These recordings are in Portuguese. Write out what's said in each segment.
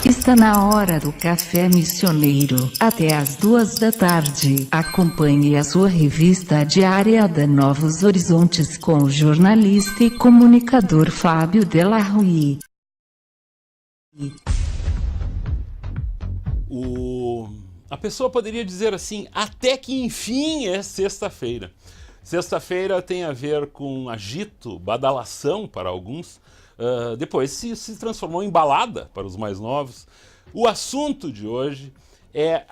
Está na hora do café missioneiro, até às 2 da tarde. Acompanhe a sua revista diária da Novos Horizontes com o jornalista e comunicador Fábio Della Rui. A pessoa poderia dizer assim, até que enfim é sexta-feira. Sexta-feira tem a ver com agito, badalação para alguns, depois se transformou em balada para os mais novos. O assunto de hoje é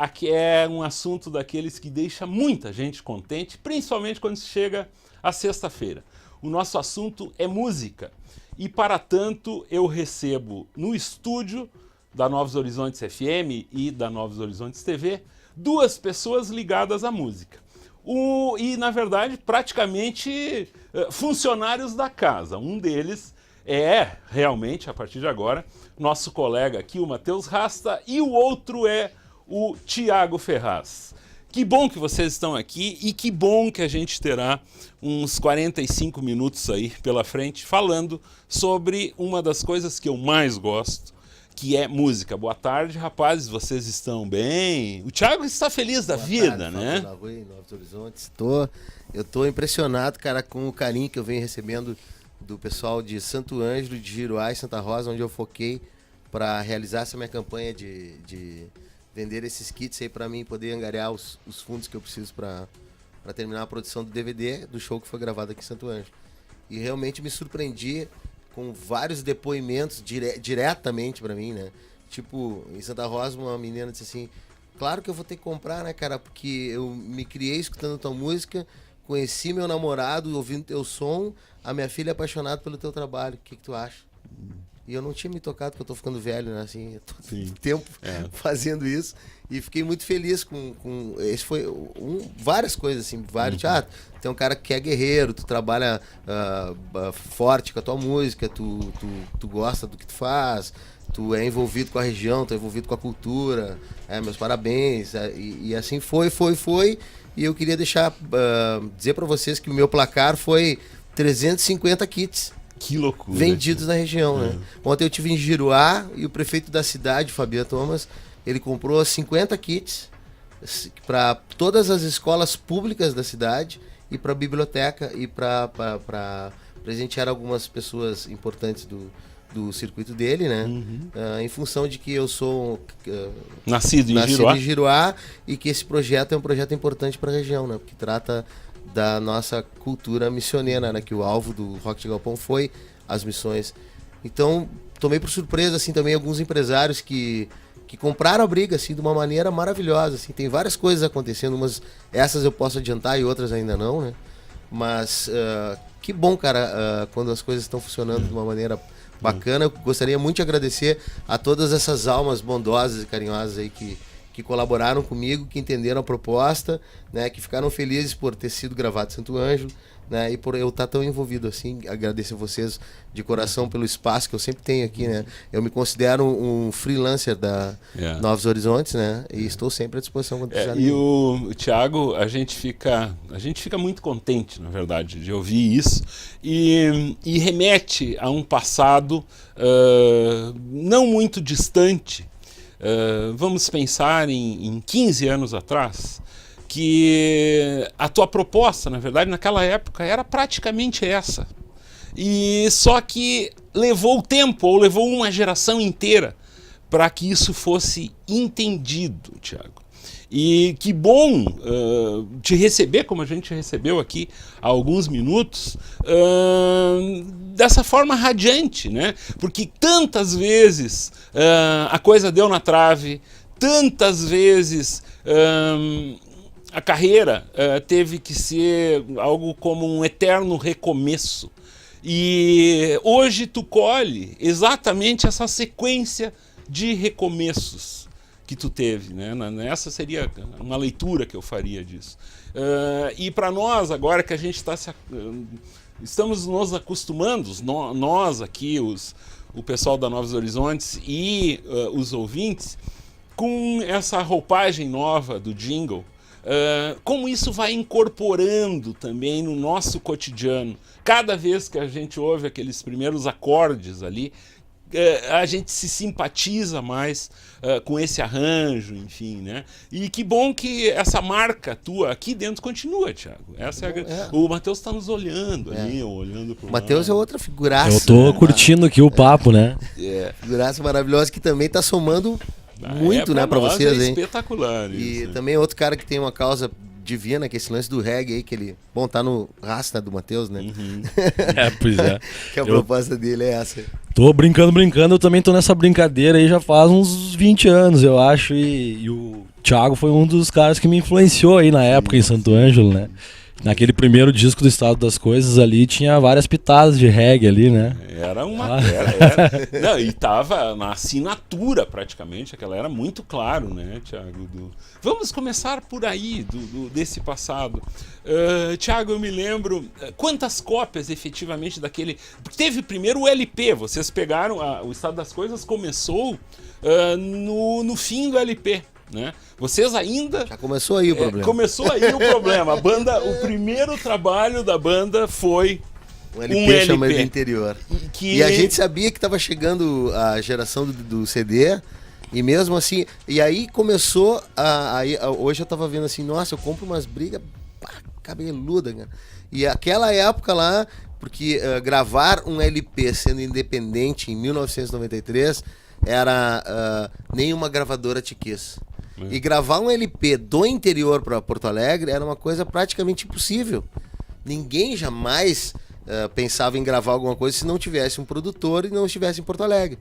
um assunto daqueles que deixa muita gente contente, principalmente quando se chega a sexta-feira. O nosso assunto é música e, para tanto, eu recebo no estúdio da Novos Horizontes FM e da Novos Horizontes TV, duas pessoas ligadas à música. E, na verdade, praticamente funcionários da casa. Um deles é, realmente, a partir de agora, nosso colega aqui, o Matheus Rasta, e o outro é o Tiago Ferraz. Que bom que vocês estão aqui e que bom que a gente terá uns 45 minutos aí pela frente falando sobre uma das coisas que eu mais gosto, que é música. Boa tarde, rapazes, vocês estão bem? O Thiago está feliz da vida, tarde, né? Fábio Rui, Novos Horizontes. Eu tô impressionado, cara, com o carinho que eu venho recebendo do pessoal de Santo Ângelo, de Giruá e Santa Rosa, onde eu foquei para realizar essa minha campanha de vender esses kits aí para mim poder angariar os fundos que eu preciso para terminar a produção do DVD do show que foi gravado aqui em Santo Ângelo. E realmente me surpreendi com vários depoimentos diretamente pra mim, né? Tipo, em Santa Rosa, uma menina disse assim, claro que eu vou ter que comprar, né, cara? Porque eu me criei escutando tua música, conheci meu namorado ouvindo teu som, a minha filha é apaixonada pelo teu trabalho. O que tu acha? E eu não tinha me tocado, porque eu tô ficando velho, né? Assim, eu tô tempo fazendo isso. E fiquei muito feliz com esse foi várias coisas, assim, vários. Tem um cara que é guerreiro, tu trabalha forte com a tua música, tu gosta do que tu faz, tu é envolvido com a região, tu é envolvido com a cultura, meus parabéns. E assim foi. E eu queria dizer pra vocês que o meu placar foi 350 kits. Que loucura. Vendidos na região, né? Ontem eu estive em Giruá e o prefeito da cidade, Fabiano Thomas, ele comprou 50 kits para todas as escolas públicas da cidade e para a biblioteca e para presentear algumas pessoas importantes do circuito dele, né? Em função de que eu sou nascido em Giruá e que esse projeto é um projeto importante para a região, né? Porque trata da nossa cultura missioneira, né? Que o alvo do Rock de Galpão foi as missões. Então, tomei por surpresa, assim, também alguns empresários que compraram a briga, assim, de uma maneira maravilhosa, assim. Tem várias coisas acontecendo, mas essas eu posso adiantar e outras ainda não, né? Mas que bom, cara, quando as coisas estão funcionando de uma maneira bacana. Eu gostaria muito de agradecer a todas essas almas bondosas e carinhosas aí que colaboraram comigo, que entenderam a proposta, né, que ficaram felizes por ter sido gravado em Santo Ângelo, né, e por eu estar tão envolvido assim. Agradeço a vocês de coração pelo espaço que eu sempre tenho aqui, né. Eu me considero um freelancer da Novos Horizontes, né, e estou sempre à disposição quando precisarem. E o Thiago, a gente fica muito contente, na verdade, de ouvir isso e remete a um passado não muito distante. Vamos pensar em 15 anos atrás, que a tua proposta, na verdade, naquela época era praticamente essa. E só que levou o tempo, ou levou uma geração inteira, para que isso fosse entendido, Thiago. E que bom te receber, como a gente recebeu aqui há alguns minutos, dessa forma radiante, né? Porque tantas vezes a coisa deu na trave, tantas vezes a carreira teve que ser algo como um eterno recomeço. E hoje tu colhe exatamente essa sequência de recomeços que tu teve, né? Essa seria uma leitura que eu faria disso. E para nós, agora que a gente estamos nos acostumando, nós aqui, o pessoal da Novos Horizontes e os ouvintes, com essa roupagem nova do jingle, como isso vai incorporando também no nosso cotidiano. Cada vez que a gente ouve aqueles primeiros acordes ali, a gente se simpatiza mais com esse arranjo, enfim, né? E que bom que essa marca tua aqui dentro continua, Thiago. Essa o Matheus está nos olhando ali, olhando pro O Matheus é outra figuraça. Eu tô curtindo aqui o papo, né? Figuraça maravilhosa que também tá somando muito, né, pra vocês, hein? Espetacular E isso. também outro cara que tem uma causa divina, que é esse lance do reggae aí, que ele... Bom, tá no raça, né, do Matheus, né? Pois é. Que a proposta dele é essa. Tô brincando, eu também tô nessa brincadeira aí já faz uns 20 anos, eu acho, e o Thiago foi um dos caras que me influenciou aí na época em Santo Ângelo, né? Naquele primeiro disco do Estado das Coisas ali, tinha várias pitadas de reggae ali, né? Era uma... Não, e tava na assinatura praticamente, aquela era muito claro, né, Thiago? Vamos começar por aí, desse passado. Thiago, eu me lembro, quantas cópias efetivamente daquele... Teve primeiro o LP, vocês pegaram, o Estado das Coisas começou no fim do LP. Né? Vocês ainda... Já começou aí o problema. Começou aí o problema. O primeiro trabalho da banda foi um LP chamado LP. Interior. E a gente sabia que estava chegando a geração do CD, e mesmo assim... E aí começou hoje eu tava vendo assim, nossa, eu compro umas brigas cabeluda, cara. E aquela época lá, porque gravar um LP sendo independente em 1993 era nenhuma gravadora te quis. E gravar um LP do interior para Porto Alegre era uma coisa praticamente impossível. Ninguém jamais pensava em gravar alguma coisa se não tivesse um produtor e não estivesse em Porto Alegre.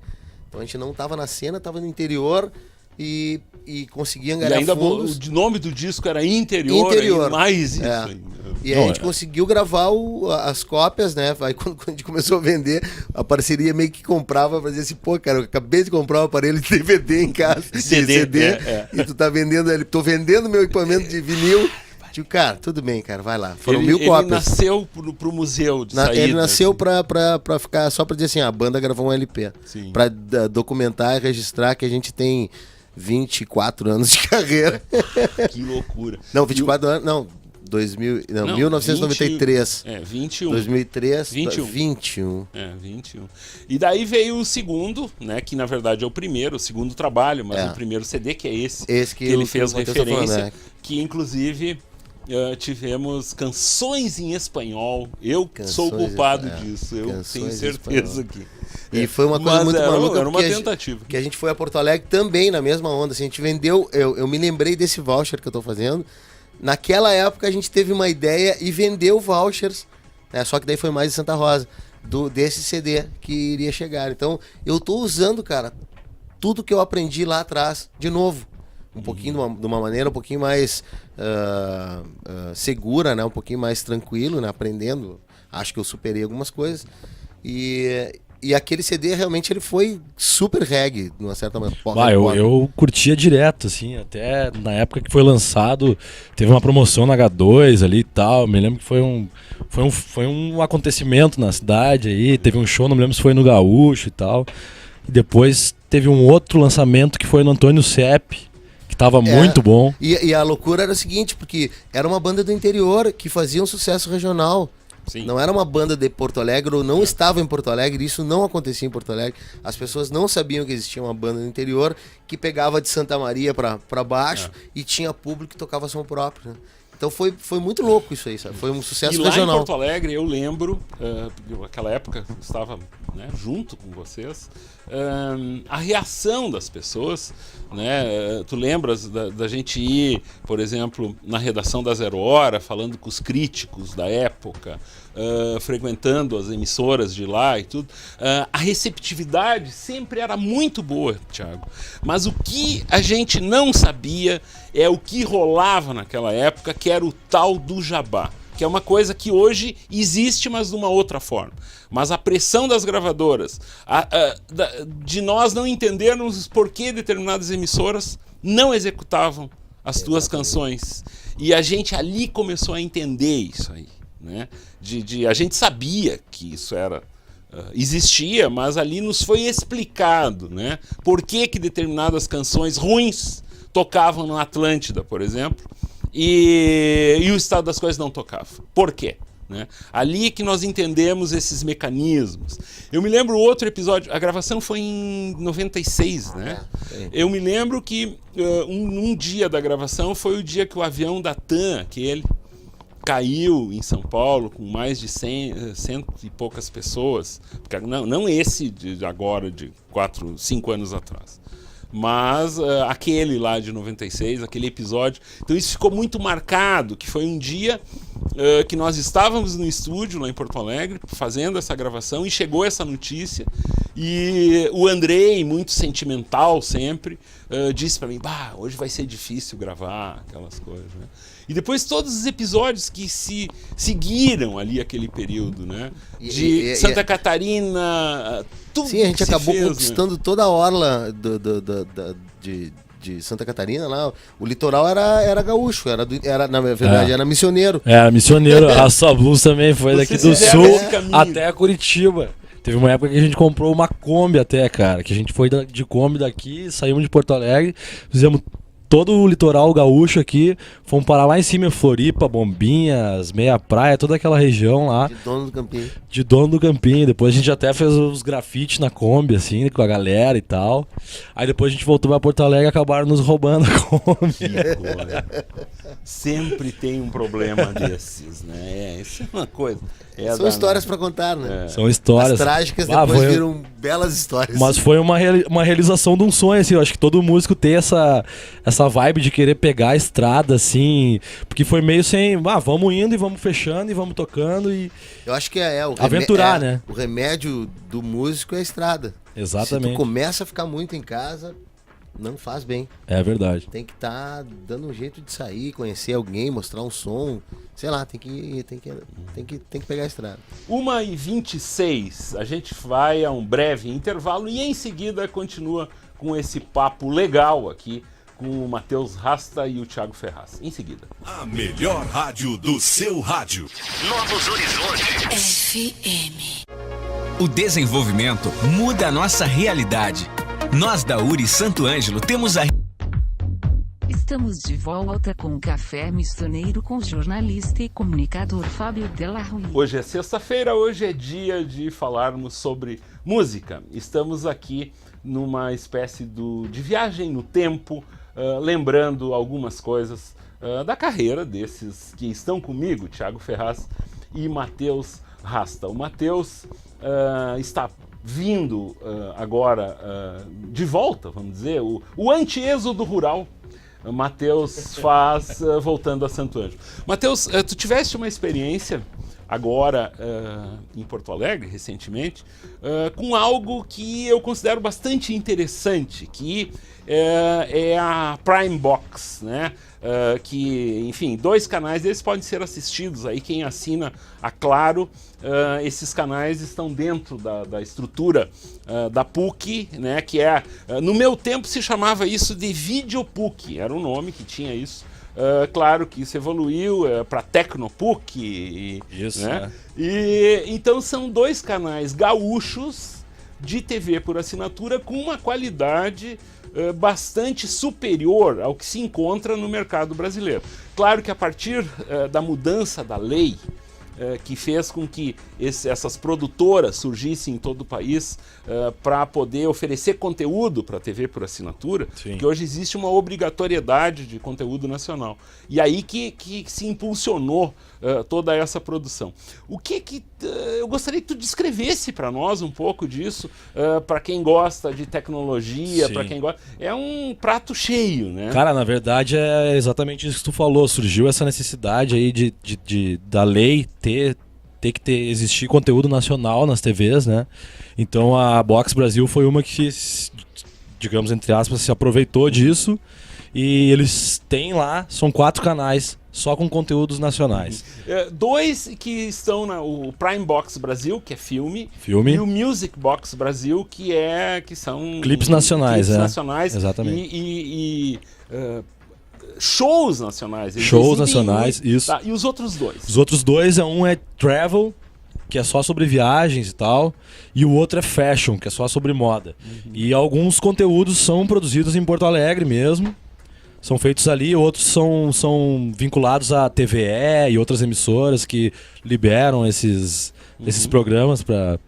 Então a gente não estava na cena, estava no interior e conseguia angariar ainda fundos. O nome do disco era Interior. E mais isso ainda. E aí a gente conseguiu gravar as cópias, né? Aí quando a gente começou a vender, a parceria meio que comprava pra dizer assim, pô, cara, eu acabei de comprar um aparelho de DVD em casa, de CD, e tu tá vendendo ele. Tô vendendo meu equipamento de vinil. Tipo, cara, tudo bem, cara, vai lá. Foram 1000 cópias. Ele nasceu pro museu de saída. Ele nasceu assim. pra ficar, só pra dizer assim, a banda gravou um LP. Sim. Pra documentar e registrar que a gente tem 24 anos de carreira. Que loucura. Não, 24 anos, não. 1993. 21. 2003, 21. 21. 21. E daí veio o segundo, né, que na verdade é o segundo trabalho, mas o primeiro CD, que é esse que ele fez referência, que inclusive tivemos canções em espanhol. Eu sou culpado disso, eu tenho certeza aqui. E foi uma coisa muito maluca. Era uma tentativa. Que a gente foi a Porto Alegre também na mesma onda. Assim, a gente vendeu, eu me lembrei desse voucher que eu tô fazendo. Naquela época a gente teve uma ideia e vendeu vouchers, né? Só que daí foi mais de Santa Rosa, desse CD que iria chegar. Então eu tô usando, cara, tudo que eu aprendi lá atrás, de novo. Um pouquinho de uma maneira um pouquinho mais segura, né? Um pouquinho mais tranquilo, né? Aprendendo. Acho que eu superei algumas coisas. E aquele CD realmente ele foi super reggae, de uma certa maneira. Eu curtia direto, assim, até na época que foi lançado, teve uma promoção na H2 ali e tal. Me lembro que foi um acontecimento na cidade aí, teve um show, não me lembro se foi no Gaúcho e tal. E depois teve um outro lançamento que foi no Antônio Sepp, que tava muito bom. E a loucura era o seguinte, porque era uma banda do interior que fazia um sucesso regional. Sim. Não era uma banda de Porto Alegre ou não estava em Porto Alegre, isso não acontecia em Porto Alegre. As pessoas não sabiam que existia uma banda no interior que pegava de Santa Maria pra baixo e tinha público que tocava som próprio, né? Então foi muito louco isso aí, sabe? Foi um sucesso regional. E lá em Porto Alegre, eu lembro, naquela época eu estava, né, junto com vocês, a reação das pessoas, né? Tu lembras da gente ir, por exemplo, na redação da Zero Hora, falando com os críticos da época, frequentando as emissoras de lá e tudo. A receptividade sempre era muito boa, Thiago. Mas o que a gente não sabia é o que rolava naquela época, que era o tal do jabá, que é uma coisa que hoje existe, mas de uma outra forma. Mas a pressão das gravadoras, de nós não entendermos por que determinadas emissoras não executavam as tuas canções. E a gente ali começou a entender isso aí, né? A gente sabia que isso era... existia, mas ali nos foi explicado, né? Por que determinadas canções ruins tocavam no Atlântida, por exemplo, e o Estado das Coisas não tocava. Por quê? né? Ali que nós entendemos esses mecanismos. Eu me lembro outro episódio, a gravação foi em 96, né? Eu me lembro que um dia da gravação foi o dia que o avião da TAM, aquele, caiu em São Paulo com mais de 100 e poucas pessoas. Não esse de agora, de 4, 5 anos atrás. Mas aquele lá de 96, aquele episódio. Então isso ficou muito marcado, que foi um dia que nós estávamos no estúdio lá em Porto Alegre, fazendo essa gravação, e chegou essa notícia, e o Andrei, muito sentimental sempre, disse para mim, hoje vai ser difícil gravar aquelas coisas, né? E depois todos os episódios que se seguiram ali aquele período, né? De Santa Catarina, tudo. Sim, a gente acabou fez, conquistando, né? Toda a orla de Santa Catarina lá. O litoral era gaúcho, era na verdade, era missioneiro. Era missioneiro. A Só Blues também foi daqui do sul até Curitiba. Teve uma época que a gente comprou uma Kombi até, cara. Que a gente foi de Kombi daqui, saímos de Porto Alegre, fizemos todo o litoral gaúcho aqui, fomos parar lá em cima em Floripa, Bombinhas, Meia Praia, toda aquela região lá. De Dono do Campinho. De Dono do Campinho. Depois a gente até fez os grafites na Kombi, assim, com a galera e tal. Aí depois a gente voltou pra Porto Alegre e acabaram nos roubando a Kombi. Sempre tem um problema desses, né? Isso é uma coisa. São histórias pra contar, né? São histórias. As trágicas depois viram belas histórias. Mas foi uma realização de um sonho, assim. Eu acho que todo músico tem essa vibe de querer pegar a estrada, assim. Porque foi meio sem... vamos indo e vamos fechando e vamos tocando e... Eu acho que aventurar, né? O remédio do músico é a estrada. Exatamente. Se tu começa a ficar muito em casa, não faz bem. É verdade. Tem que estar dando um jeito de sair, conhecer alguém, mostrar um som. Sei lá, tem que pegar a estrada. 1h26, a gente vai a um breve intervalo e em seguida continua com esse papo legal aqui com o Matheus Rasta e o Thiago Ferraz. Em seguida. A melhor rádio do seu rádio. Novos Horizontes. FM. O desenvolvimento muda a nossa realidade. Nós da URI Santo Ângelo temos a... Estamos de volta com o Café Missioneiro com o jornalista e comunicador Fábio Della Rui. Hoje é sexta-feira, hoje é dia de falarmos sobre música. Estamos aqui numa espécie de viagem no tempo, lembrando algumas coisas da carreira desses que estão comigo, Thiago Ferraz e Matheus Rasta. O Matheus está vindo agora de volta, vamos dizer, o anti-êxodo rural. Matheus faz voltando a Santo Ângelo. Matheus, tu tiveste uma experiência agora em Porto Alegre, recentemente, com algo que eu considero bastante interessante, que é a Prime Box, né? Que, enfim, 2 canais deles podem ser assistidos aí, quem assina a Claro, esses canais estão dentro da estrutura da PUC, né, que no meu tempo se chamava isso de Videopuc, era o nome que tinha isso. Claro que isso evoluiu para Tecnopuc. Isso, né? E então são 2 canais gaúchos de TV por assinatura com uma qualidade bastante superior ao que se encontra no mercado brasileiro. Claro que a partir da mudança da lei, que fez com que essas produtoras surgissem em todo o país para poder oferecer conteúdo para a TV por assinatura, que hoje existe uma obrigatoriedade de conteúdo nacional. E aí que se impulsionou toda essa produção. O que eu gostaria que tu descrevesse para nós um pouco disso, para quem gosta de tecnologia, para quem gosta... É um prato cheio, né? Cara, na verdade é exatamente isso que tu falou. Surgiu essa necessidade aí da lei existir conteúdo nacional nas TVs, né? Então a Box Brasil foi uma que, digamos, entre aspas, se aproveitou disso e eles têm lá, são 4 canais só com conteúdos nacionais. 2 que estão o Prime Box Brasil, que é filme, e o Music Box Brasil, que são clipes nacionais, nacionais, exatamente. E shows nacionais. Shows nacionais, isso. Tá, e os outros 2? Os outros 2, um é Travel, que é só sobre viagens e tal, e o outro é Fashion, que é só sobre moda. E alguns conteúdos são produzidos em Porto Alegre mesmo, são feitos ali, outros são vinculados à TVE e outras emissoras que liberam esses programas para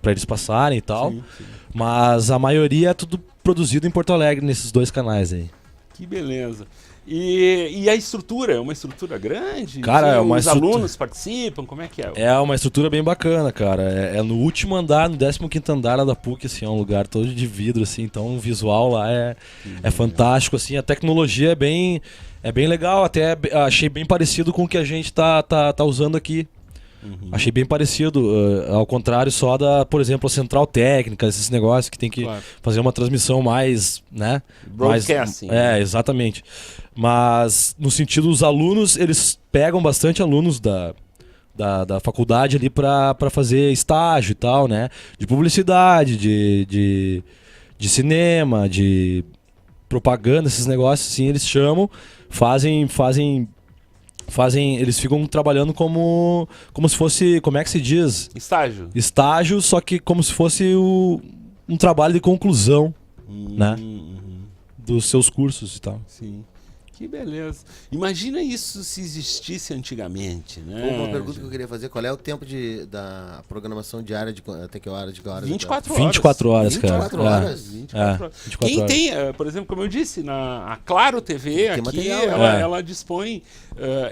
eles passarem e tal. Sim, sim. Mas a maioria é tudo produzido em Porto Alegre, nesses 2 canais aí. Que beleza. E a estrutura, é uma estrutura grande? Cara, é uma Os estrutura... alunos participam, como é que é? É uma estrutura bem bacana, cara. É no último andar, no 15º andar lá da PUC, assim, é um lugar todo de vidro, assim, então o visual lá é fantástico, assim, a tecnologia é bem legal, até achei bem parecido com o que a gente tá usando aqui. Achei bem parecido, ao contrário só da, por exemplo, a central técnica, esses negócios que tem que fazer uma transmissão mais, né? Broadcasting. Exatamente. Mas no sentido dos alunos, eles pegam bastante alunos da faculdade ali para fazer estágio e tal, né? De publicidade, de cinema, de propaganda, esses negócios assim, eles chamam, fazem, eles ficam trabalhando como se fosse, como é que se diz? Estágio. Estágio, só que como se fosse um trabalho de conclusão, né? Dos seus cursos e tal. Sim. Que beleza. Imagina isso se existisse antigamente, né? Uma pergunta que eu queria fazer, qual é o tempo da programação diária, até que hora? 24 horas. 24 horas, cara. 24 horas? 24 horas. 24 Quem horas. tem, por exemplo, como eu disse, a Claro TV Tem aqui, material, ela dispõe...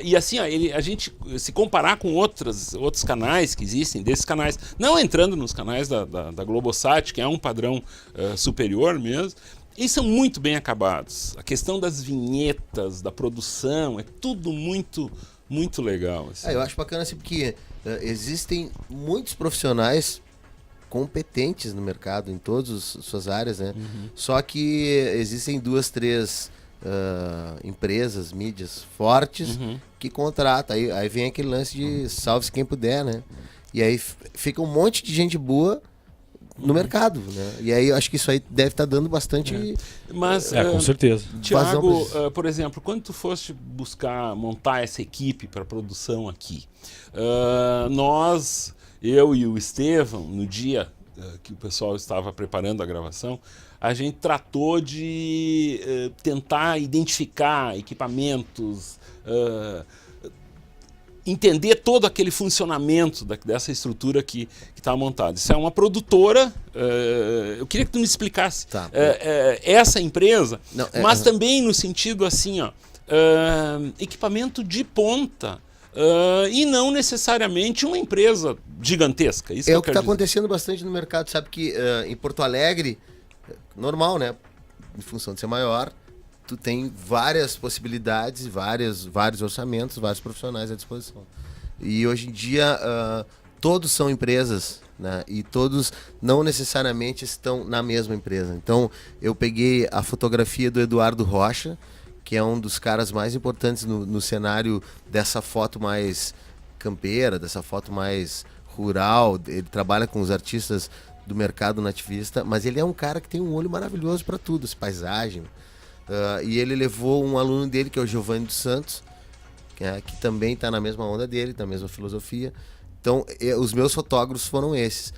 e assim, a gente se comparar com outros canais que existem, desses canais, não entrando nos canais da Globosat, que é um padrão superior mesmo, eles são muito bem acabados. A questão das vinhetas, da produção, é tudo muito, muito legal. Assim. Eu acho bacana assim, porque existem muitos profissionais competentes no mercado, em todas as suas áreas, né? Só que existem 2, 3 empresas, mídias fortes que contratam. Aí vem aquele lance de salve-se quem puder, né? E aí fica um monte de gente boa no mercado, né? E aí eu acho que isso aí deve estar dando bastante... Mas, com certeza. Tiago, por exemplo, quando tu foste montar essa equipe para produção aqui, eu e o Estevão, no dia que o pessoal estava preparando a gravação, a gente tratou de tentar identificar equipamentos, entender todo aquele funcionamento dessa estrutura que está montada. Isso é uma produtora, eu queria que tu me explicasse essa empresa, mas também no sentido assim, equipamento de ponta, e não necessariamente uma empresa gigantesca. Isso é o que está acontecendo bastante no mercado, sabe que em Porto Alegre, normal, né? Em função de ser maior, tu tem várias possibilidades, vários orçamentos, vários profissionais à disposição. E hoje em dia, todos são empresas, né? E todos não necessariamente estão na mesma empresa. Então, eu peguei a fotografia do Eduardo Rocha, que é um dos caras mais importantes no cenário dessa foto mais campeira, dessa foto mais rural. Ele trabalha com os artistas do mercado nativista, mas ele é um cara que tem um olho maravilhoso para tudo, paisagem. E ele levou um aluno dele, que é o Giovanni dos Santos, que também está na mesma onda dele, na mesma filosofia. Então, os meus fotógrafos foram esses.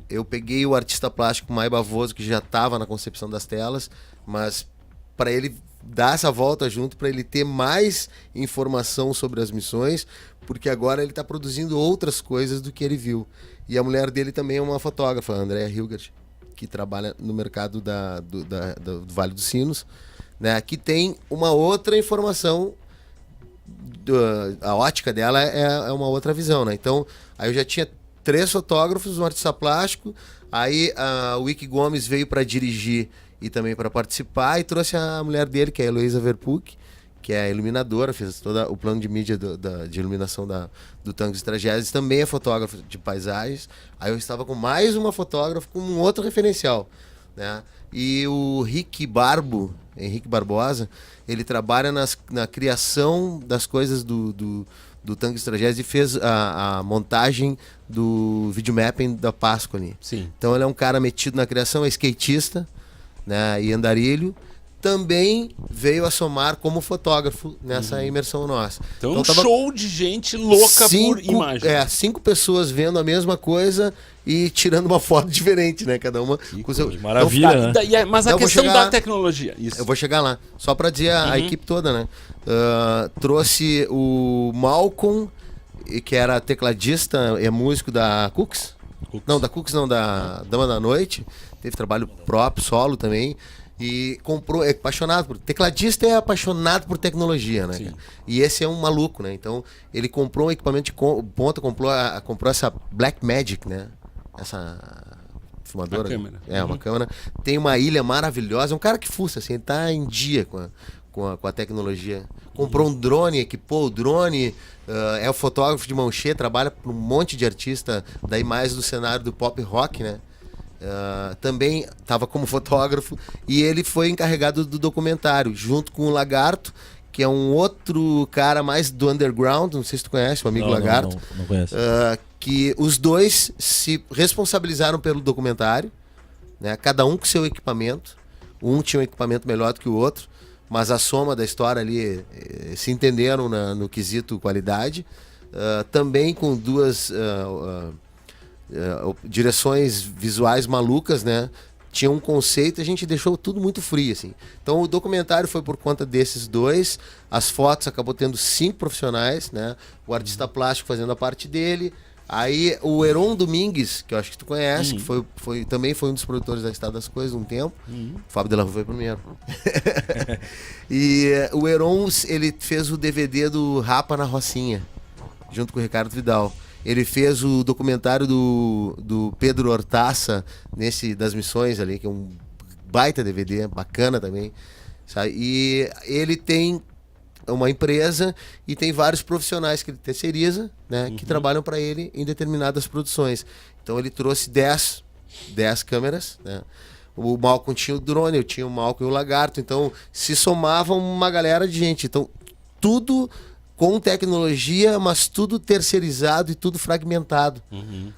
Eu peguei o artista plástico Mai Bavoso, que já estava na concepção das telas, mas para ele dar essa volta junto, para ele ter mais informação sobre as missões, porque agora ele está produzindo outras coisas do que ele viu. E a mulher dele também é uma fotógrafa, a Andrea Hilgert, que trabalha no mercado do Vale dos Sinos, né, que tem uma outra informação, a ótica dela é uma outra visão, né? Então, aí eu já tinha 3 fotógrafos, um artista plástico, aí o Wick Gomes veio para dirigir e também para participar, e trouxe a mulher dele, que é a Heloísa Verpuck, que é a iluminadora, fez todo o plano de mídia de iluminação do Tangos e Tragédias, também é fotógrafo de paisagens. Aí eu estava com mais uma fotógrafa com um outro referencial, né? E o Henrique Barbosa, ele trabalha na criação das coisas do Tangos e Tragédias e fez a montagem do videomapping da Páscoa ali. Sim. Então ele é um cara metido na criação, é skatista, né, e andarilho, também veio a somar como fotógrafo nessa imersão nossa. Então tava show de gente louca por imagem. 5 pessoas vendo a mesma coisa e tirando uma foto diferente, né? Cada uma com o seu... Maravilha, Então, né? Mas a Eu vou questão chegar da lá. tecnologia, isso. Eu vou chegar lá. Só pra dizer a equipe toda, né? Trouxe o Malcolm, que era tecladista e músico da Cooks. Não, da Cooks não, da Dama da Noite. Teve trabalho próprio, solo também. E comprou, é apaixonado por... Tecladista é apaixonado por tecnologia, né? Cara? E esse é um maluco, né? Então, ele comprou um equipamento de ponta, comprou essa Blackmagic, né? Essa filmadora. Uma câmera. Uma câmera. Tem uma ilha maravilhosa. É um cara que fuça, assim, ele tá em dia com a tecnologia. Comprou um drone, equipou o drone, é o fotógrafo de mão cheia, trabalha para um monte de artista, daí mais do cenário do pop rock, né? Também estava como fotógrafo e ele foi encarregado do documentário, junto com o Lagarto, que é um outro cara mais do underground, não sei se tu conhece, o amigo Lagarto. Não conheço. Que os dois se responsabilizaram pelo documentário, né? Cada um com seu equipamento. Um tinha um equipamento melhor do que o outro, mas a soma da história ali se entenderam no quesito qualidade. Também com duas direções visuais malucas, né? Tinha um conceito e a gente deixou tudo muito frio, assim. Então o documentário foi por conta desses dois. As fotos acabou tendo 5 profissionais, né? O artista plástico fazendo a parte dele. Aí o Heron Domingues, que eu acho que tu conhece, que também foi um dos produtores da Estrada das Coisas um tempo. O Fábio de la Rua foi primeiro. E o Heron, ele fez o DVD do Rapa na Rocinha, junto com o Ricardo Vidal. Ele fez o documentário do Pedro Hortaça, das missões ali, que é um baita DVD, bacana também. Sabe? E ele tem uma empresa e tem vários profissionais que ele terceiriza, né, que trabalham para ele em determinadas produções. Então ele trouxe 10 câmeras, né? O Malcolm tinha o drone, eu tinha o Malcolm e o Lagarto, então se somavam uma galera de gente. Então tudo com tecnologia, mas tudo terceirizado e tudo fragmentado.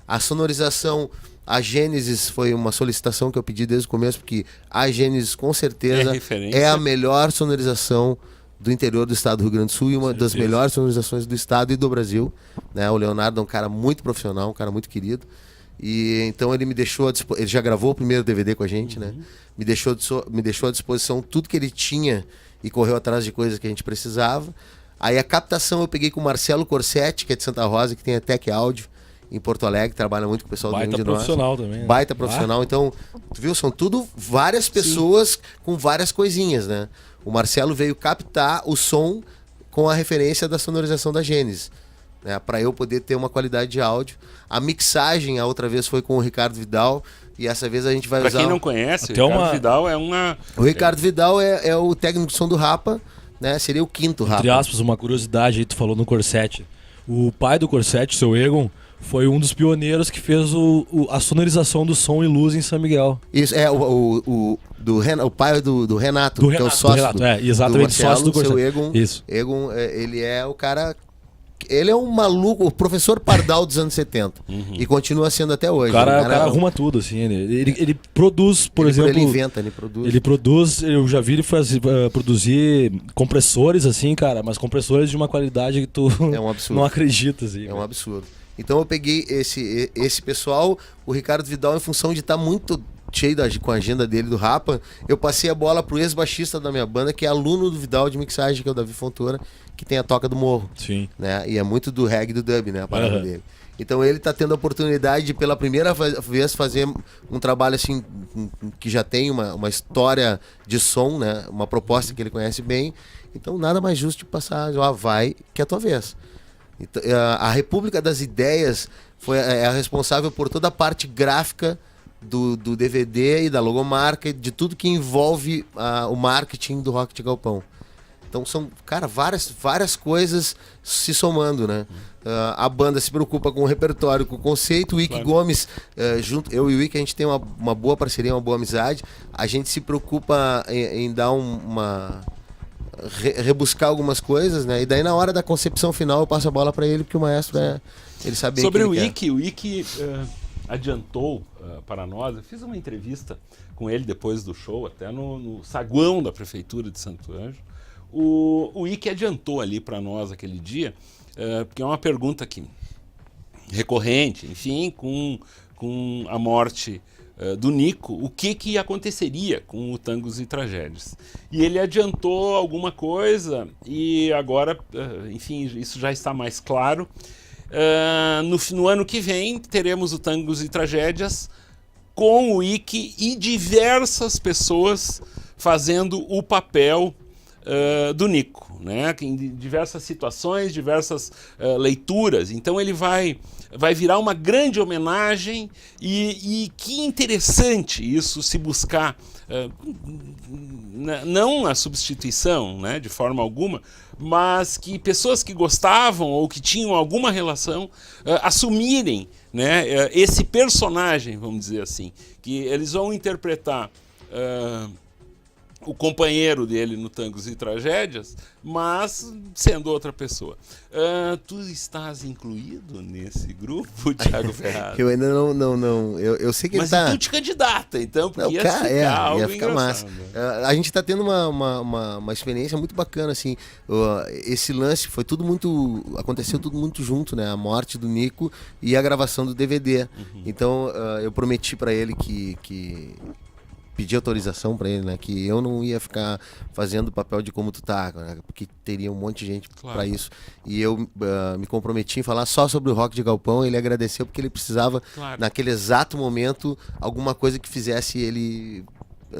A sonorização, a Gênesis foi uma solicitação que eu pedi desde o começo, porque a Gênesis com certeza é a melhor sonorização do interior do estado do Rio Grande do Sul e uma das melhores sonorizações do estado e do Brasil, né? O Leonardo é um cara muito profissional, um cara muito querido. E então ele me deixou ele já gravou o primeiro DVD com a gente, né? Me deixou à disposição tudo que ele tinha e correu atrás de coisas que a gente precisava. Aí a captação eu peguei com o Marcelo Corsetti, que é de Santa Rosa, que tem a Tech Áudio em Porto Alegre, trabalha muito com o pessoal do Rio de Nós. Baita profissional também. Né? Baita profissional. Então, tu viu, são tudo várias pessoas com várias coisinhas, né? O Marcelo veio captar o som com a referência da sonorização da Gênesis, né? Para eu poder ter uma qualidade de áudio. A mixagem, a outra vez, foi com o Ricardo Vidal, e essa vez a gente vai usar... Pra quem não conhece, o Ricardo Vidal é uma... O Ricardo Vidal é o técnico de som do Rapa, né? Seria o quinto Rapa. Entre aspas, uma curiosidade aí, tu falou no Corsetti. O pai do Corsetti, o seu Egon, foi um dos pioneiros que fez a sonorização do som e luz em São Miguel. Isso, o pai do Renato, que é o sócio do Renato, exatamente, Marcelo, sócio do Corsetti. Seu Egon. Isso. Egon, ele é o cara... Ele é um maluco, o professor Pardal dos anos 70. E continua sendo até hoje. O cara arruma tudo, assim. Ele produz, por exemplo... Ele inventa, ele produz. Ele produz, eu já vi ele produzir compressores, assim, cara, mas compressores de uma qualidade que tu é um absurdo. Não acredita, assim. É um absurdo. Então eu peguei esse pessoal, o Ricardo Vidal, em função de estar muito cheio com a agenda dele do Rapa, eu passei a bola pro ex-baixista da minha banda, que é aluno do Vidal de mixagem, que é o Davi Fontoura, que tem a Toca do Morro. Sim. Né? E é muito do reggae e do dub, né? A parada dele. Então ele tá tendo a oportunidade de, pela primeira vez, fazer um trabalho assim, que já tem uma história de som, né? Uma proposta que ele conhece bem. Então nada mais justo de passar, vai, que é a tua vez. Então, a República das Ideias é a responsável por toda a parte gráfica do DVD e da logomarca, de tudo que envolve o marketing do Rock de Galpão. Então são, cara, várias coisas se somando, né? A banda se preocupa com o repertório, com o conceito. O Ike Gomes, junto, eu e o Ike, a gente tem uma boa parceria, uma boa amizade. A gente se preocupa em dar rebuscar algumas coisas, né? E daí na hora da concepção final eu passo a bola para ele, porque o maestro ele sabe bem sobre o Ike, adiantou para nós. Eu fiz uma entrevista com ele depois do show, até no saguão da Prefeitura de Santo Ângelo. O Ike adiantou ali para nós aquele dia, porque é uma pergunta que, recorrente, enfim, com a morte do Nico, o que aconteceria com o Tangos e Tragédias. E ele adiantou alguma coisa e agora, enfim, isso já está mais claro. No ano que vem teremos o Tangos e Tragédias com o Ike e diversas pessoas fazendo o papel do Nico, né? Em diversas situações, diversas leituras. Então ele vai virar uma grande homenagem e que interessante isso, se buscar não a substituição, né, de forma alguma, mas que pessoas que gostavam ou que tinham alguma relação assumirem, né, esse personagem, vamos dizer assim, que eles vão interpretar o companheiro dele no Tangos e Tragédias, mas sendo outra pessoa. Tu estás incluído nesse grupo, Thiago Ferraz? Eu ainda não. Eu sei que mas ele tá... tu te candidata, então, porque ia ficar engraçado. massa. A gente tá tendo uma experiência muito bacana, assim. Esse lance foi tudo muito... Aconteceu tudo muito junto, né? A morte do Nico e a gravação do DVD. Uhum. Então, eu prometi pra ele que pedi autorização pra ele, né? Que eu não ia ficar fazendo o papel de Como Tu Tá, né? Porque teria um monte de gente pra isso. E eu me comprometi em falar só sobre o rock de galpão. Ele agradeceu porque ele precisava, naquele exato momento, alguma coisa que fizesse ele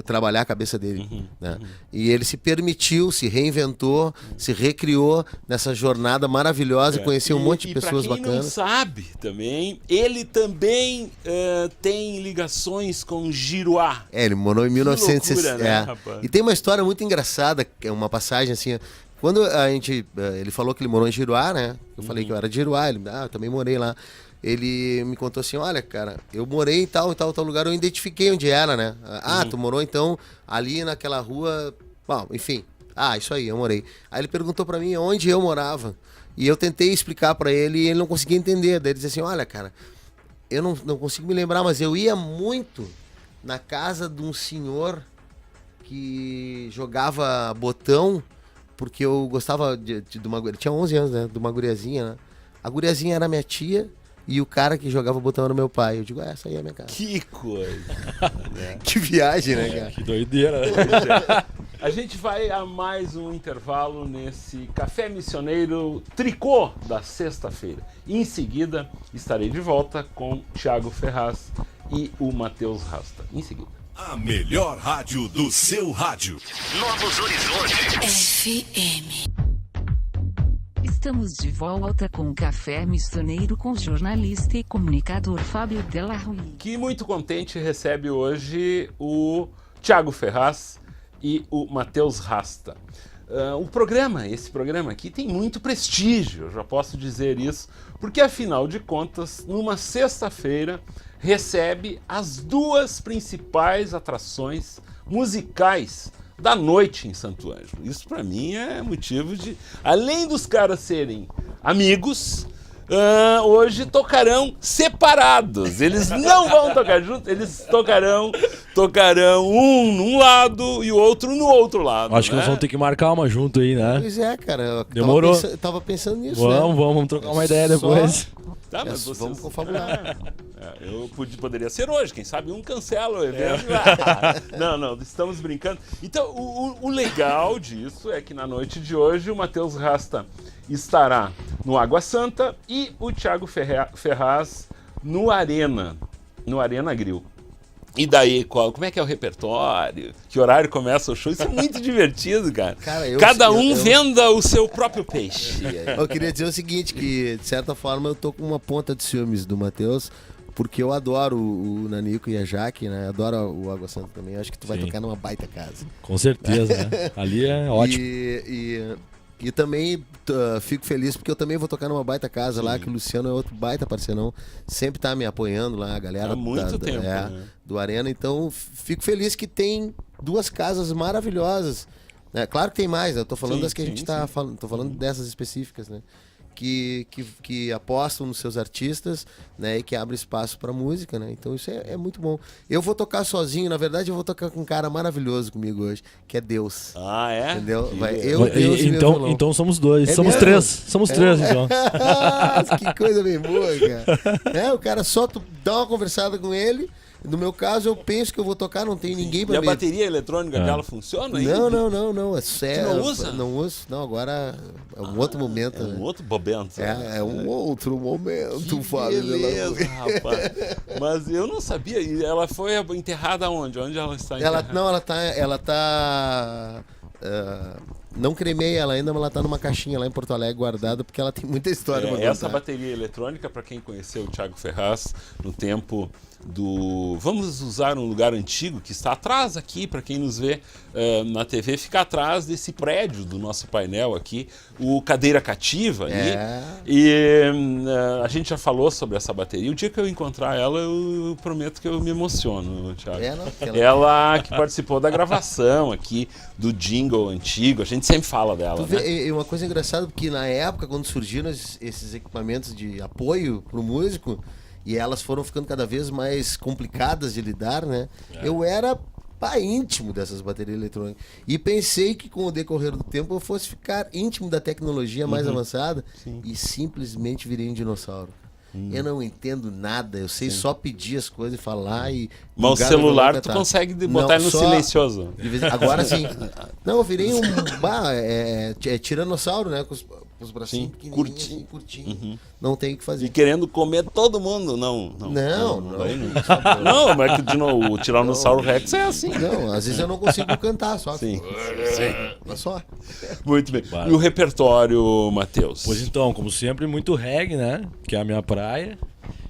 trabalhar a cabeça dele, né? E ele se permitiu, se reinventou, se recriou nessa jornada maravilhosa, conheceu um monte de pessoas bacanas. Pra quem não sabe também, ele também tem ligações com Giruá. Ele morou em 1960. Né, e tem uma história muito engraçada, uma passagem assim. Quando ele falou que ele morou em Giruá, né? Eu falei que eu era de Giruá, ele, eu também morei lá. Ele me contou assim, olha, cara, eu morei em tal lugar, eu identifiquei onde era, né? Tu morou então ali naquela rua, bom, enfim. Isso aí, eu morei. Aí ele perguntou pra mim onde eu morava. E eu tentei explicar pra ele e ele não conseguia entender. Daí ele disse assim, olha, cara, eu não consigo me lembrar, mas eu ia muito na casa de um senhor que jogava botão, porque eu gostava de uma... Ele tinha 11 anos, né? De uma guriazinha, né? A guriazinha era minha tia e o cara que jogava botão era meu pai. Eu digo, essa aí é a minha casa. Que coisa! Que viagem, né, cara? Que doideira, né? A gente vai a mais um intervalo nesse Café Missioneiro Tricô da sexta-feira. Em seguida, estarei de volta com Thiago Ferraz e o Matheus Rasta. Em seguida. A melhor rádio do seu rádio. Novos Horizontes. FM. Estamos de volta com o Café Missioneiro com o jornalista e comunicador Fábio Della Rui. Que muito contente recebe hoje o Thiago Ferraz e o Matheus Rasta. Esse programa aqui tem muito prestígio, eu já posso dizer isso, porque afinal de contas, numa sexta-feira, recebe as duas principais atrações musicais da noite em Santo Ângelo. Isso pra mim é motivo de... Além dos caras serem amigos, hoje tocarão separados. Eles não vão tocar juntos, eles tocarão um num lado e o outro no outro lado. Acho que nós vamos ter que marcar uma junto aí, né? Pois é, cara. Demorou. Eu tava pensando nisso, Vamos trocar uma ideia depois. Tá, mas vocês... Vamos confabular. Eu poderia ser hoje, quem sabe um cancela o evento. Não, estamos brincando. Então, o legal disso é que na noite de hoje o Matheus Rasta estará no Água Santa e o Thiago Ferraz no Arena Grill. E daí, como é que é o repertório? Que horário começa o show? Isso é muito divertido, cara. Cada um venda o seu próprio peixe. Eu queria dizer o seguinte, que de certa forma eu tô com uma ponta de ciúmes do Matheus, porque eu adoro o Nanico e a Jaque, né? Adoro o Água Santa também. Eu acho que tu vai tocar numa baita casa. Com certeza, né? Ali é ótimo. E também fico feliz porque eu também vou tocar numa baita casa lá, que o Luciano é outro baita parceirão, sempre tá me apoiando lá, a galera há muito tempo, né? Do Arena. Então fico feliz que tem duas casas maravilhosas. Claro que tem mais, né? Eu tô falando das que a gente tá falando, tô falando dessas específicas, né? que apostam nos seus artistas, né? E que abrem espaço para música, né? Então isso é muito bom. Eu vou tocar sozinho, na verdade eu vou tocar com um cara maravilhoso comigo hoje, que é Deus. Ah, é? Entendeu? Deus e meu violão. Então somos dois. É Somos mesmo? três. Somos três, então. Que coisa bem boa, cara. O cara só tu dá uma conversada com ele. No meu caso, eu penso que eu vou tocar, não tem ninguém pra E a me... bateria eletrônica dela funciona aí? Não, é sério. Tu não usa? Não uso. Não, agora é um outro momento. É um né? outro bobento. É um outro momento, Que Fábio. beleza, rapaz. Mas eu não sabia. E ela foi enterrada onde? Onde ela está enterrada? Ela tá não cremei ela ainda, mas ela tá numa caixinha lá em Porto Alegre guardada, porque ela tem muita história pra Essa contar. bateria eletrônica, para quem conheceu o Thiago Ferraz no tempo do... Vamos usar um lugar antigo que está atrás aqui, para quem nos vê na TV, fica atrás desse prédio do nosso painel aqui, o Cadeira Cativa ali. E a gente já falou sobre essa bateria. O dia que eu encontrar ela, eu prometo que eu me emociono, Thiago. Ela que participou da gravação aqui do jingle antigo, a gente sempre fala dela, né? É uma coisa engraçada, porque na época, quando surgiram esses equipamentos de apoio pro músico, e elas foram ficando cada vez mais complicadas de lidar, né? Eu era íntimo dessas baterias eletrônicas. E pensei que com o decorrer do tempo eu fosse ficar íntimo da tecnologia mais avançada. E simplesmente virei um dinossauro. Eu não entendo nada, eu sei só pedir as coisas e falar e... Mas o celular tu consegue botar ele no silencioso. Agora sim. Não, eu virei um tiranossauro, né? Com os bracinhos pequenininhos, curtinho. Não tem o que fazer. E querendo comer todo mundo, não. Não. Não, mas que de novo, o Tiranossauro Rex é assim. Não, às vezes eu não consigo cantar, só. Sim. Só. Muito bem. E o repertório, Matheus? Pois então, como sempre, muito reggae, né? Que é a minha praia.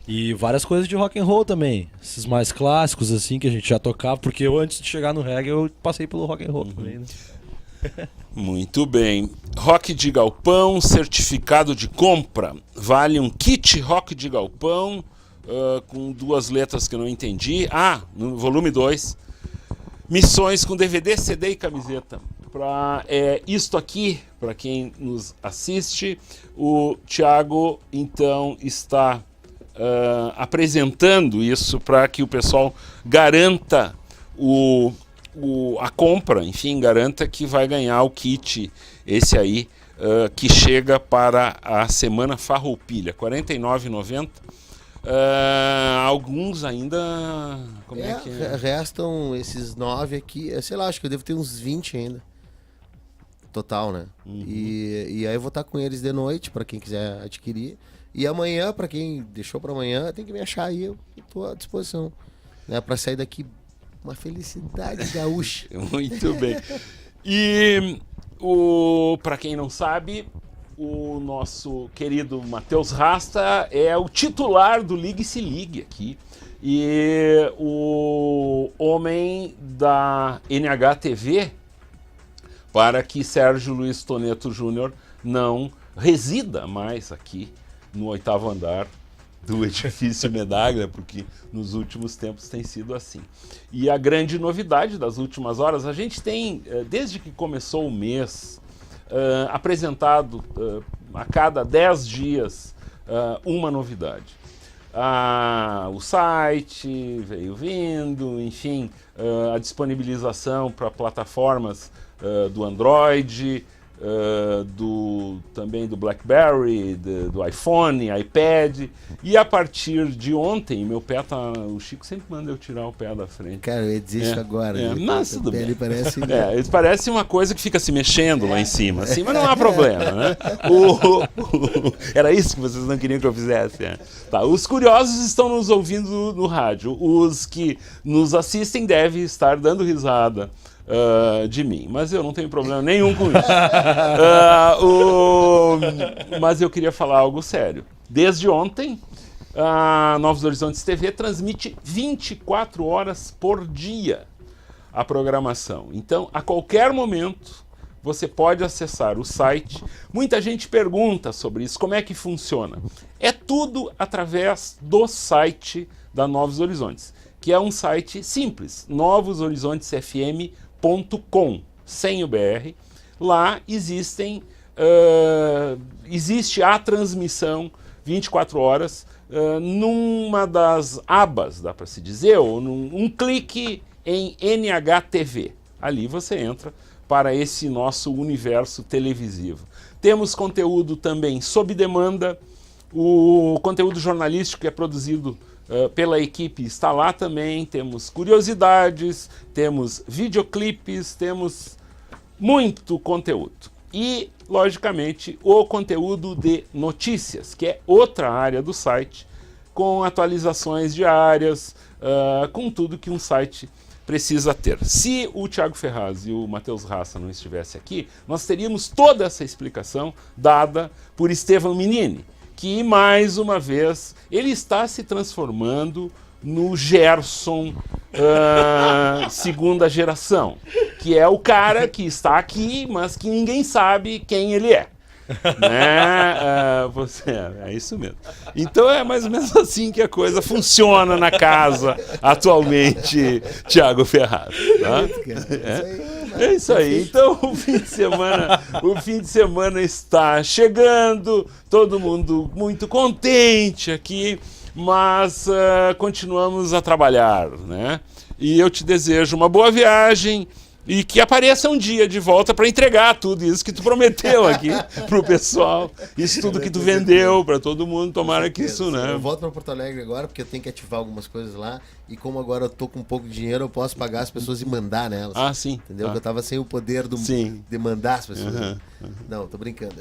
E várias coisas de rock and roll também. Esses mais clássicos, assim, que a gente já tocava. Porque eu, antes de chegar no reggae, eu passei pelo rock and roll também, né? Muito bem. Rock de Galpão, certificado de compra. Vale um kit Rock de Galpão, com 2 letras que eu não entendi. No volume 2. Missões com DVD, CD e camiseta. Isto aqui, para quem nos assiste, o Thiago, então, está apresentando isso para que o pessoal garanta a compra, enfim, garanta que vai ganhar o kit, esse aí, que chega para a Semana Farroupilha, R$ 49,90. Alguns ainda... Como é que é? Restam esses 9 aqui, sei lá, acho que eu devo ter uns 20 ainda. Total, né? E aí eu vou estar com eles de noite, para quem quiser adquirir. E amanhã, para quem deixou para amanhã, tem que me achar aí, eu tô à disposição. Né? Para sair daqui uma felicidade gaúcha. Muito bem. E para quem não sabe, o nosso querido Matheus Rasta é o titular do Ligue Se Ligue aqui. E o homem da NHTV, para que Sérgio Luiz Toneto Júnior não resida mais aqui no 8º andar do edifício Medaglia, porque nos últimos tempos tem sido assim. E a grande novidade das últimas horas, a gente tem, desde que começou o mês, apresentado a cada 10 dias uma novidade. O site veio vindo, enfim, a disponibilização para plataformas do Android, também do BlackBerry, do iPhone, iPad. E a partir de ontem, meu pé tá... O Chico sempre manda eu tirar o pé da frente. Cara, eu ia dizer isso agora. Mas tudo bem. Ele parece... Ele parece uma coisa que fica se mexendo lá em cima, assim, mas não há problema, né? Era isso que vocês não queriam que eu fizesse. Tá, os curiosos estão nos ouvindo no rádio. Os que nos assistem devem estar dando risada de mim, mas eu não tenho problema nenhum com isso. Mas eu queria falar algo sério. Desde ontem, a Novos Horizontes TV transmite 24 horas por dia a programação. Então, a qualquer momento, você pode acessar o site. Muita gente pergunta sobre isso, como é que funciona? É tudo através do site da Novos Horizontes, que é um site simples, novosHorizontesFM.com, sem o BR. Lá existem existe a transmissão 24 horas numa das abas, dá para se dizer, ou num clique em NHTV. Ali você entra para esse nosso universo televisivo. Temos conteúdo também sob demanda, o conteúdo jornalístico que é produzido pela equipe está lá também, temos curiosidades, temos videoclipes, temos muito conteúdo. E, logicamente, o conteúdo de notícias, que é outra área do site, com atualizações diárias, com tudo que um site precisa ter. Se o Thiago Ferraz e o Matheus Rassa não estivessem aqui, nós teríamos toda essa explicação dada por Estevão Menini, que, mais uma vez, ele está se transformando no Gerson segunda geração, que é o cara que está aqui, mas que ninguém sabe quem ele é. Né? É isso mesmo. Então é mais ou menos assim que a coisa funciona na casa atualmente, Thiago Ferraz. Tá? É isso aí. Então o fim de semana está chegando, todo mundo muito contente aqui, mas continuamos a trabalhar, né? E eu te desejo uma boa viagem. E que apareça um dia de volta para entregar tudo isso que tu prometeu aqui pro pessoal. Isso tudo que tu vendeu para todo mundo. Tomara que isso, né? Eu volto para Porto Alegre agora porque eu tenho que ativar algumas coisas lá. E como agora eu tô com um pouco de dinheiro, eu posso pagar as pessoas e mandar nelas. Ah, sim. Entendeu? Porque eu tava sem o poder de mandar as pessoas. Não, tô brincando.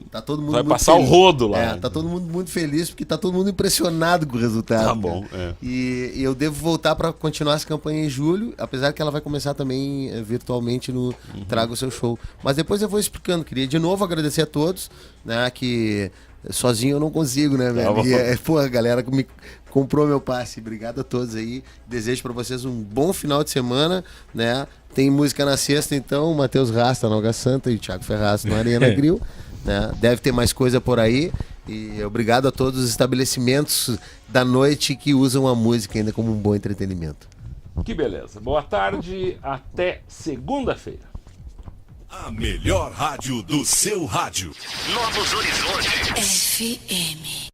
Tá todo mundo vai muito passar feliz. O rodo lá. Tá todo mundo muito feliz porque tá todo mundo impressionado com o resultado. Tá bom. E eu devo voltar para continuar essa campanha em julho, apesar que ela vai começar também virtualmente no Traga o Seu Show. Mas depois eu vou explicando. Queria de novo agradecer a todos, né, que sozinho eu não consigo, né, velho? E a galera que me comprou meu passe. Obrigado a todos aí. Desejo para vocês um bom final de semana, né? Tem música na sexta, então, Matheus Rasta na Alga Santa e o Thiago Ferraz no Arena Grill, né? Deve ter mais coisa por aí. E obrigado a todos os estabelecimentos da noite que usam a música ainda como um bom entretenimento. Que beleza. Boa tarde, até segunda-feira. A melhor rádio do seu rádio. Novos Horizontes. FM.